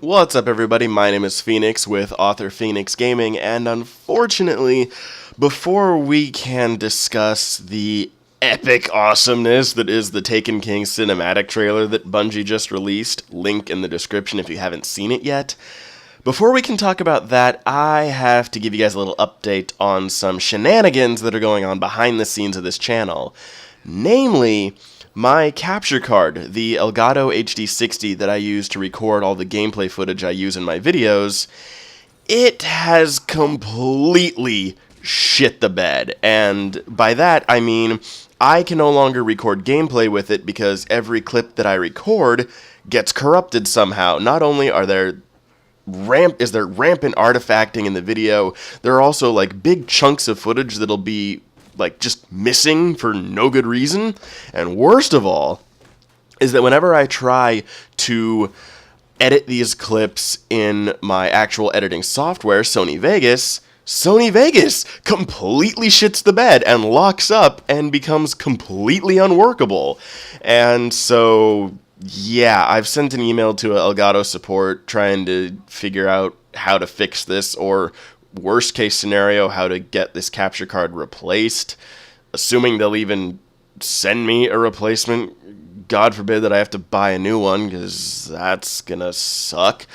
What's up, everybody? My name is Phoenix with Author Phoenix Gaming, and unfortunately, before we can discuss the epic awesomeness that is the Taken King cinematic trailer that Bungie just released, link in the description if you haven't seen it yet, before we can talk about that, I have to give you guys a little update on some shenanigans that are going on behind the scenes of this channel. Namely, my capture card, the Elgato HD60 that I use to record all the gameplay footage I use in my videos, it has completely shit the bed. And by that, I mean I can no longer record gameplay with it because every clip that I record gets corrupted somehow. Not only is there rampant artifacting in the video, there are also like big chunks of footage that'll be like just missing for no good reason. And worst of all is that whenever I try to edit these clips in my actual editing software, Sony Vegas completely shits the bed and locks up and becomes completely unworkable. And so yeah, I've sent an email to Elgato support trying to figure out how to fix this, or worst case scenario, how to get this capture card replaced, assuming they'll even send me a replacement. God forbid that I have to buy a new one, because that's gonna suck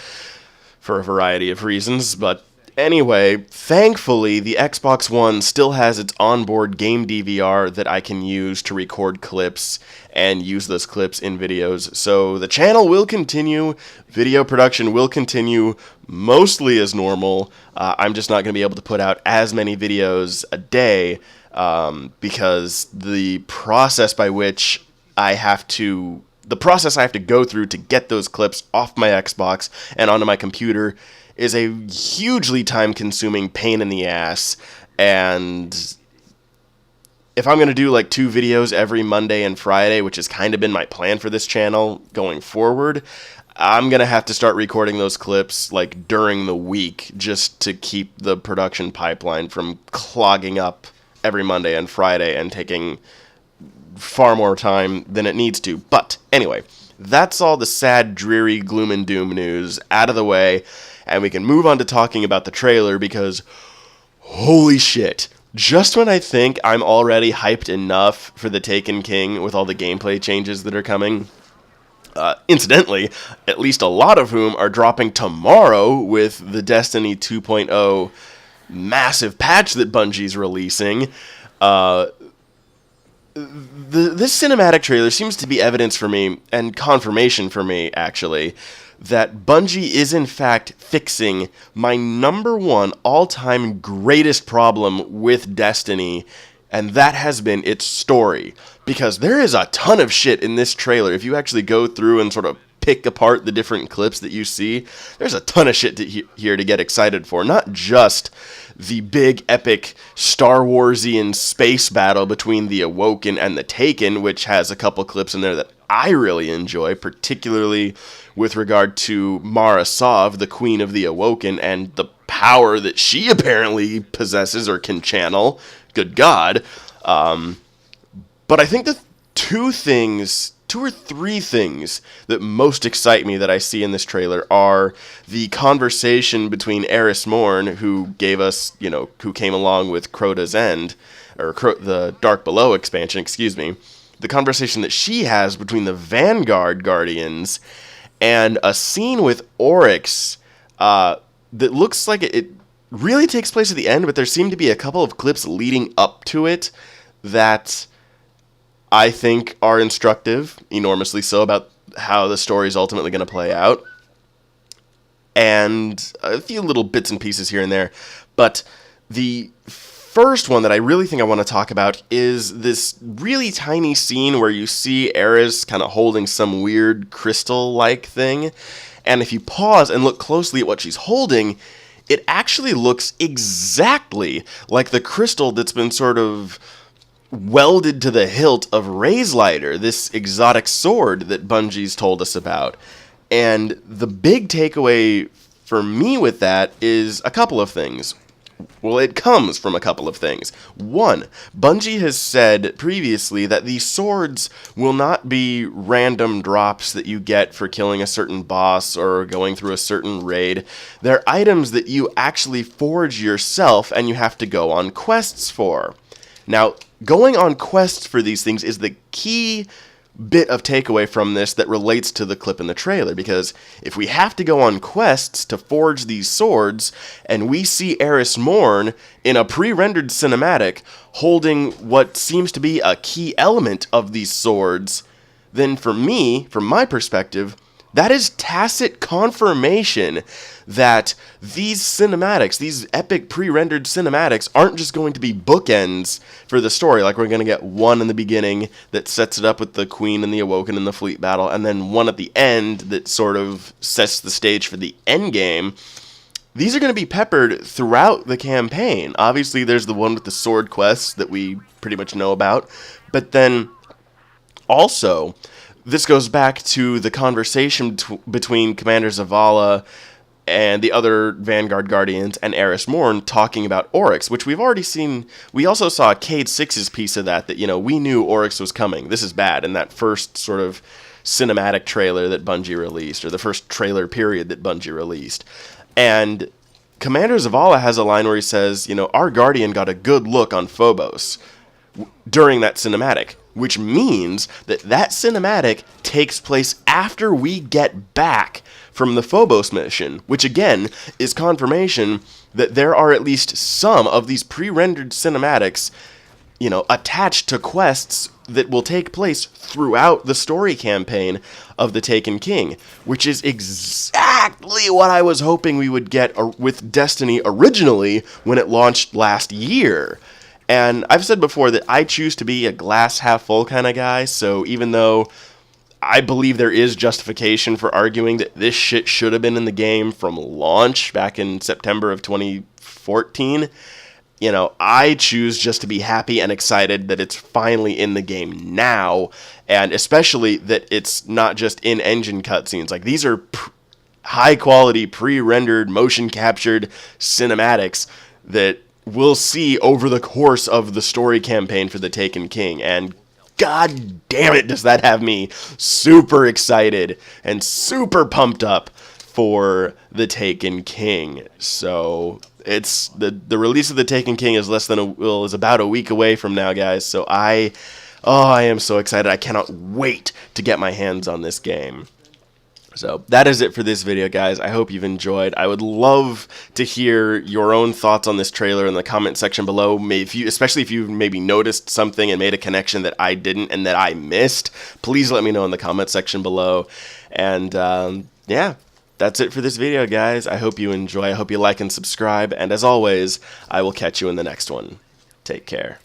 for a variety of reasons. But anyway, thankfully, the Xbox One still has its onboard game DVR that I can use to record clips and use those clips in videos. So the channel will continue, video production will continue mostly as normal. I'm just not going to be able to put out as many videos a day because the process I have to go through to get those clips off my Xbox and onto my computer is a hugely time-consuming pain in the ass. And if I'm going to do like 2 videos every Monday and Friday, which has kind of been my plan for this channel going forward, I'm going to have to start recording those clips like during the week just to keep the production pipeline from clogging up every Monday and Friday and taking far more time than it needs to. But anyway, that's all the sad, dreary, gloom and doom news out of the way, and we can move on to talking about the trailer because holy shit. Just when I think I'm already hyped enough for the Taken King with all the gameplay changes that are coming, incidentally, at least a lot of whom are dropping tomorrow with the Destiny 2.0 massive patch that Bungie's releasing, this cinematic trailer seems to be evidence for me, and confirmation for me, actually, that Bungie is in fact fixing my #1 all-time greatest problem with Destiny, and that has been its story. Because there is a ton of shit in this trailer. If you actually go through and sort of pick apart the different clips that you see, there's a ton of shit here to get excited for. Not just the big epic Star Warsian space battle between the Awoken and the Taken, which has a couple clips in there that I really enjoy, particularly with regard to Mara Sov, the Queen of the Awoken, and the power that she apparently possesses or can channel. Good God. But I think the two or three things that most excite me that I see in this trailer are the conversation between Eris Morn, who gave us, who came along with Crota's End, or the Dark Below expansion, the conversation that she has between the Vanguard Guardians, and a scene with Oryx that looks like it really takes place at the end, but there seem to be a couple of clips leading up to it that I think are instructive, enormously so, about how the story is ultimately going to play out. And a few little bits and pieces here and there. But the first one that I really think I want to talk about is this really tiny scene where you see Eris kind of holding some weird crystal-like thing. And if you pause and look closely at what she's holding, it actually looks exactly like the crystal that's been sort of welded to the hilt of Razelighter, this exotic sword that Bungie's told us about. And the big takeaway for me with that is a couple of things. Well, it comes from a couple of things. One, Bungie has said previously that these swords will not be random drops that you get for killing a certain boss or going through a certain raid. They're items that you actually forge yourself and you have to go on quests for. Now, going on quests for these things is the key bit of takeaway from this that relates to the clip in the trailer, because if we have to go on quests to forge these swords, and we see Eris Morn in a pre-rendered cinematic holding what seems to be a key element of these swords, then for me, from my perspective, that is tacit confirmation that these cinematics, these epic pre-rendered cinematics, aren't just going to be bookends for the story. Like, we're going to get one in the beginning that sets it up with the Queen and the Awoken in the fleet battle, and then one at the end that sort of sets the stage for the end game. These are going to be peppered throughout the campaign. Obviously, there's the one with the sword quests that we pretty much know about, but then also, this goes back to the conversation between Commander Zavala and the other Vanguard Guardians and Eris Morn talking about Oryx, which we've already seen. We also saw Cade 6's piece of that, we knew Oryx was coming. This is bad, in that first sort of cinematic trailer that Bungie released, or the first trailer period that Bungie released. And Commander Zavala has a line where he says, our Guardian got a good look on Phobos during that cinematic, which means that that cinematic takes place after we get back from the Phobos mission, which again is confirmation that there are at least some of these pre-rendered cinematics, attached to quests that will take place throughout the story campaign of the Taken King, which is exactly what I was hoping we would get with Destiny originally when it launched last year. And I've said before that I choose to be a glass half full kind of guy, so even though I believe there is justification for arguing that this shit should have been in the game from launch back in September of 2014, I choose just to be happy and excited that it's finally in the game now, and especially that it's not just in-engine cutscenes. Like, these are high-quality, pre-rendered, motion-captured cinematics that we'll see over the course of the story campaign for the Taken King, and god damn it, does that have me super excited and super pumped up for the Taken King. So it's the release of the Taken King is is about a week away from now, guys. So I am so excited. I cannot wait to get my hands on this game. So that is it for this video, guys. I hope you've enjoyed. I would love to hear your own thoughts on this trailer in the comment section below. Especially if you maybe noticed something and made a connection that I didn't and that I missed. Please let me know in the comment section below. And yeah, that's it for this video, guys. I hope you enjoy. I hope you like and subscribe. And as always, I will catch you in the next one. Take care.